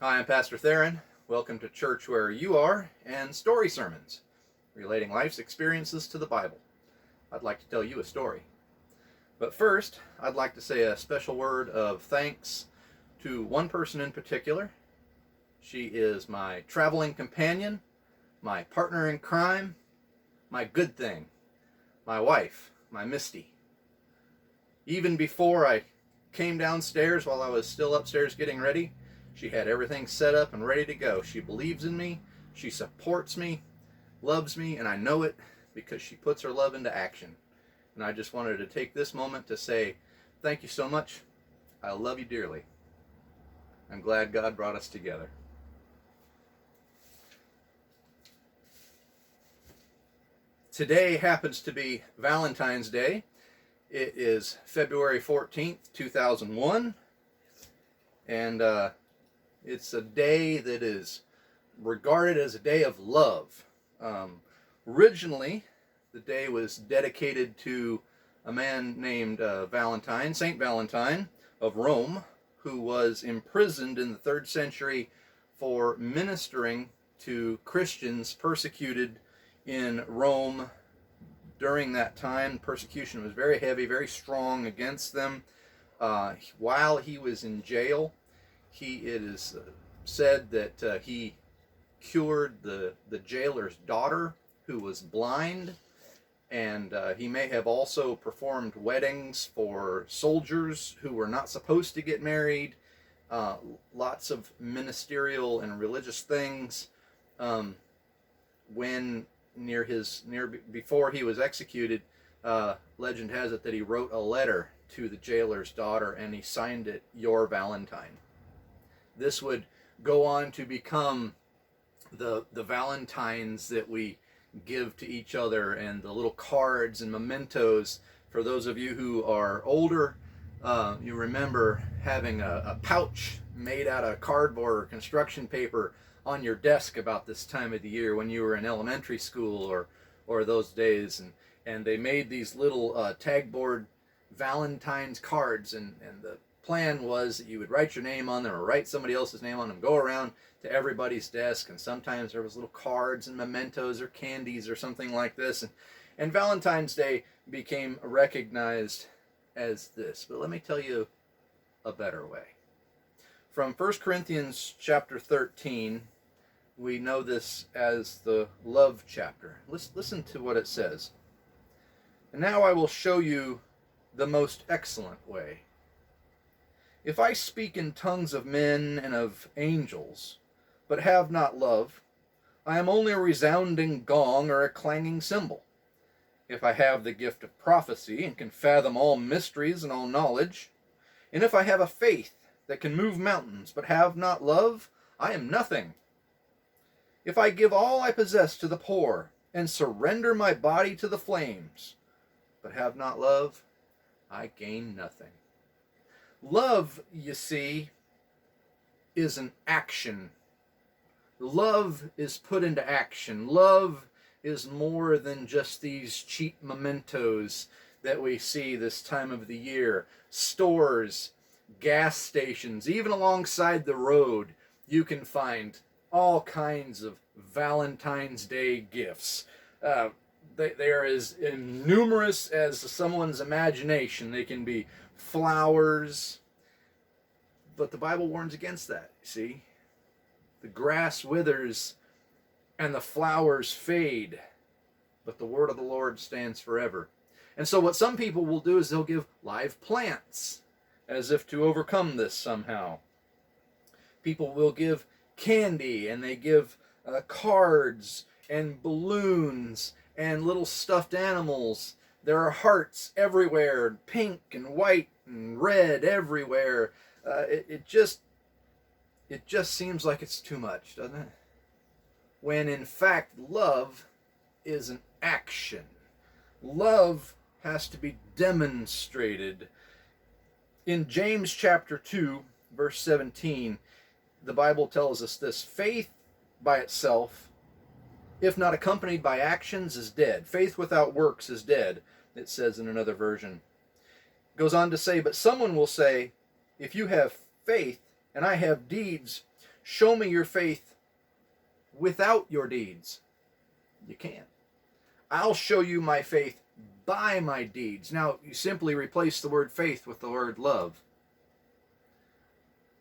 Hi, I'm Pastor Theron. Welcome to church where you are and story sermons, relating life's experiences to the Bible. I'd like to tell you a story. But first, I'd like to say a special word of thanks to one person in particular. She is my traveling companion, my partner in crime, my good thing, my wife, my Misty. Even before I came downstairs while I was still upstairs getting ready, she had everything set up and ready to go. She believes in me, she supports me, loves me, and I know it because she puts her love into action. And I just wanted to take this moment to say, thank you so much. I love you dearly. I'm glad God brought us together. Today happens to be Valentine's Day. It is February 14th, 2001, and it's a day that is regarded as a day of love. Originally, the day was dedicated to a man named Valentine, Saint Valentine of Rome, who was imprisoned in the 3rd century for ministering to Christians persecuted in Rome. During that time, persecution was very heavy, very strong against them. While he was in jail, it is said that he cured the jailer's daughter, who was blind, and he may have also performed weddings for soldiers who were not supposed to get married. Lots of ministerial and religious things. Before he was executed, legend has it that he wrote a letter to the jailer's daughter and he signed it "Your Valentine." This would go on to become the Valentines that we give to each other, and the little cards and mementos. For those of you who are older, you remember having a pouch made out of cardboard or construction paper on your desk about this time of the year when you were in elementary school or those days, and they made these little tagboard Valentine's cards, and the plan was that you would write your name on them or write somebody else's name on them, go around to everybody's desk, and sometimes there was little cards and mementos or candies or something like this, and Valentine's Day became recognized as this. But let me tell you a better way. From 1 Corinthians chapter 13, we know this as the love chapter. Listen to what it says. "And now I will show you the most excellent way. If I speak in tongues of men and of angels, but have not love, I am only a resounding gong or a clanging cymbal. If I have the gift of prophecy and can fathom all mysteries and all knowledge, and if I have a faith that can move mountains, but have not love, I am nothing. If I give all I possess to the poor, and surrender my body to the flames, but have not love, I gain nothing." Love, you see, is an action. Love is put into action. Love is more than just these cheap mementos that we see this time of the year. Stores, gas stations, even alongside the road, you can find all kinds of Valentine's Day gifts. They are as numerous as someone's imagination. They can be flowers, but the Bible warns against that, you see. The grass withers and the flowers fade, but the word of the Lord stands forever. And so what some people will do is they'll give live plants as if to overcome this somehow. People will give candy, and they give cards and balloons and little stuffed animals. There are hearts everywhere, pink and white and red everywhere. It just seems like it's too much, doesn't it? When in fact, love is an action. Love has to be demonstrated. In James chapter 2, verse 17, the Bible tells us this: faith by itself, if not accompanied by actions, is dead. Faith without works is dead, it says in another version. It goes on to say, but someone will say, if you have faith and I have deeds, Show me your faith without your deeds. You can't. I'll show you my faith by my deeds. Now, you simply replace the word faith with the word love.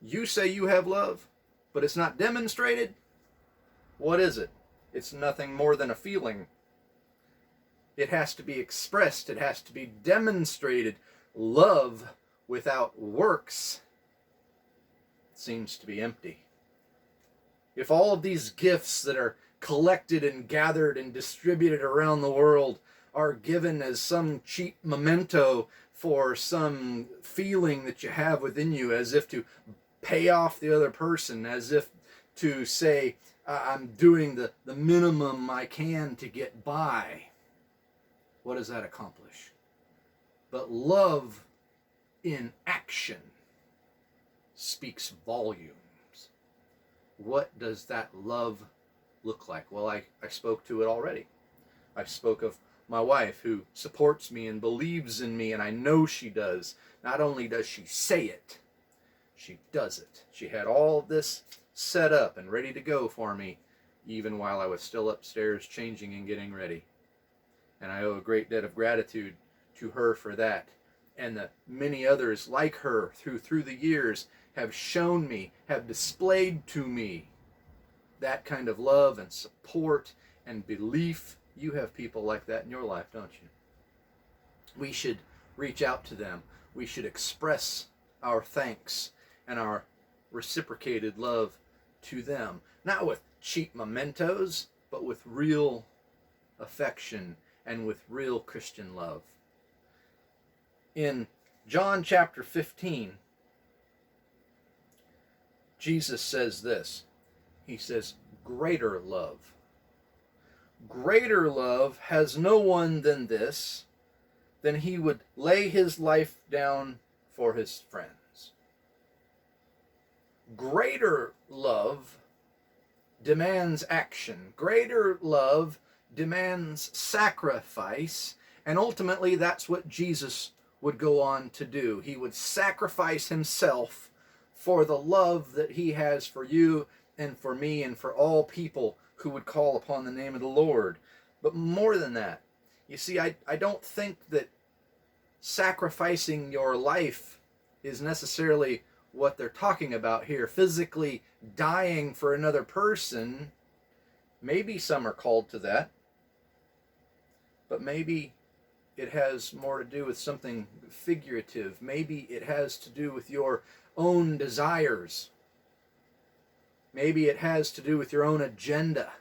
You say you have love, but it's not demonstrated. What is it? It's nothing more than a feeling. It has to be expressed. It has to be demonstrated. Love without works seems to be empty. If all of these gifts that are collected and gathered and distributed around the world are given as some cheap memento for some feeling that you have within you, as if to pay off the other person, as if to say, I'm doing the minimum I can to get by, what does that accomplish? But love in action speaks volumes. What does that love look like? Well, I spoke to it already. I spoke of my wife, who supports me and believes in me, and I know she does. Not only does she say it, she does it. She had all of this set up and ready to go for me, even while I was still upstairs changing and getting ready. And I owe a great debt of gratitude to her for that. And the many others like her through the years have shown me, have displayed to me that kind of love and support and belief. You have people like that in your life, don't you? We should reach out to them. We should express our thanks and our reciprocated love to them. Not with cheap mementos, but with real affection and with real Christian love. In John chapter 15, Jesus says this. He says, greater love. Greater love has no one than this, than he would lay his life down for his friends. Greater love demands action. Greater love demands sacrifice. And ultimately, that's what Jesus would go on to do. He would sacrifice himself for the love that he has for you and for me and for all people who would call upon the name of the Lord. But more than that, you see, I don't think that sacrificing your life is necessarily what they're talking about here. Physically dying for another person, maybe some are called to that, but maybe it has more to do with something figurative. Maybe it has to do with your own desires. Maybe it has to do with your own agenda.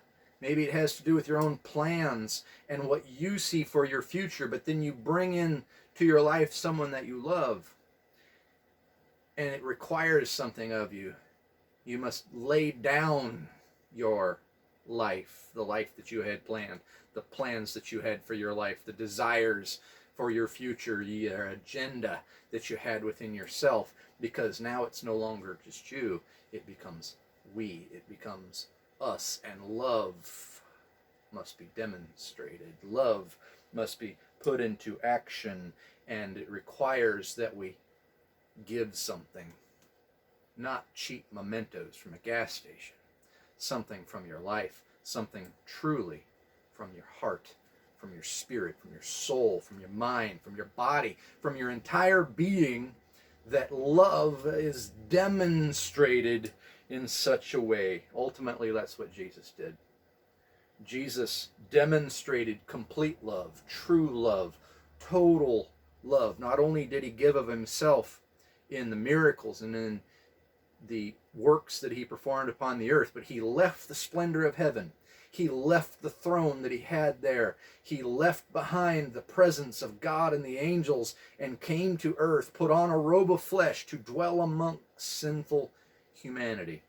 Maybe it has to do with your own plans and what you see for your future, but then you bring in to your life someone that you love, and it requires something of you. You must lay down your life, the life that you had planned, the plans that you had for your life, the desires for your future, your agenda that you had within yourself, because now it's no longer just you. It becomes we. It becomes us, and love must be demonstrated. Love must be put into action, and it requires that we give something. Not cheap mementos from a gas station. Something from your life. Something truly from your heart, from your spirit, from your soul, from your mind, from your body, from your entire being, that love is demonstrated in such a way. Ultimately, that's what Jesus did. Jesus demonstrated complete love, true love, total love. Not only did he give of himself in the miracles and in the works that he performed upon the earth, but he left the splendor of heaven. He left the throne that he had there. He left behind the presence of God and the angels and came to earth, put on a robe of flesh to dwell amongst sinful humanity,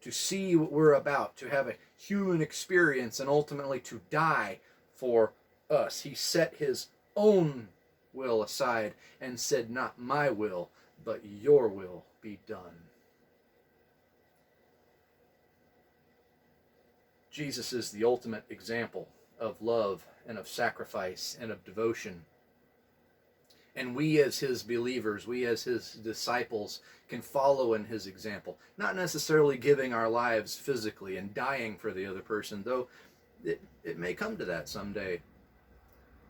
to see what we're about, to have a human experience, and ultimately to die for us. He set his own will aside and said, not my will, but your will be done. Jesus is the ultimate example of love and of sacrifice and of devotion. And we as his believers, we as his disciples can follow in his example. Not necessarily giving our lives physically and dying for the other person, though it may come to that someday.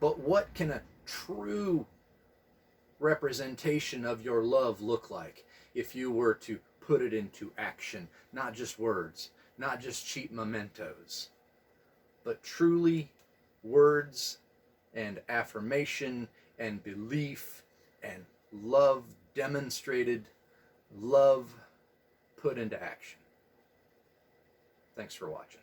But what can a true representation of your love look like if you were to put it into action? Not just words, not just cheap mementos, but truly words and affirmation and belief and love demonstrated, love put into action. Thanks for watching.